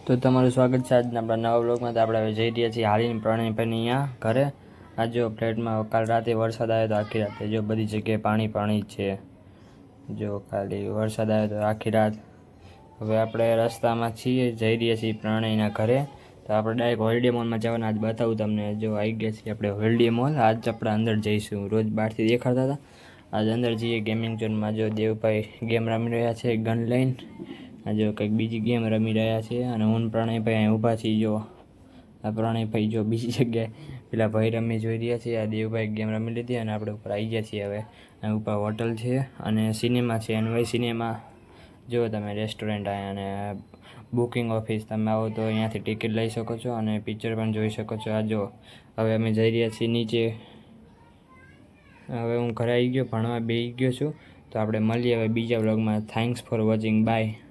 તો તમારું સ્વાગત છે આજના આપણા નવા વ્લોગમાં. તો આપણે હવે જઈ રહ્યા છીએ હાલીને પ્રણયભાઈની અહીંયા ઘરે. આ જો ફ્લેટમાં કાલ રાતે વરસાદ આવ્યો તો આખી રાતે જો બધી જગ્યાએ પાણી છે. જો ખાલી વરસાદ આવ્યો તો આખી રાત. હવે આપણે રસ્તામાં છીએ, જઈ રહ્યા છીએ પ્રણયના ઘરે. તો આપણે ડાયરેક્ટ હોલિડે મોલમાં જવાના. આજ બતાવું તમને. જો આવી ગયા છીએ આપણે હોલિડે મોલ. આજ આપણે અંદર જઈશું. રોજ બહારથી દેખાડતા હતા, આજ અંદર જઈએ ગેમિંગ ઝોનમાં. જો દેવભાઈ ગેમ રમી રહ્યા છે ગન લઈને. આ જો કંઈક બીજી ગેમ રમી રહ્યા છે અને હું પ્રણયભાઈ અહીં ઊભા છીએ. જો આ પ્રણયભાઈ જો બીજી જગ્યાએ પેલા ભાઈ રમી જોઈ રહ્યા છે. આ દેવભાઈ ગેમ રમી લીધી અને આપણે ઉપર આવી ગયા છીએ. હવે અહીં ઉપર હોટલ છે અને સિનેમા છે, એનવાય સિનેમા. જો તમે રેસ્ટોરન્ટ અહીંયા અને બુકિંગ ઓફિસ. તમે આવો તો અહીંયાથી ટિકિટ લઈ શકો છો અને પિક્ચર પણ જોઈ શકો છો. આ જો હવે અમે જઈ રહ્યા છીએ નીચે. હવે હું ઘરે આવી ગયો, ભણવા બેસી ગયો છું. તો આપણે મળીએ હવે બીજા વ્લોગમાં. Thanks for watching. બાય.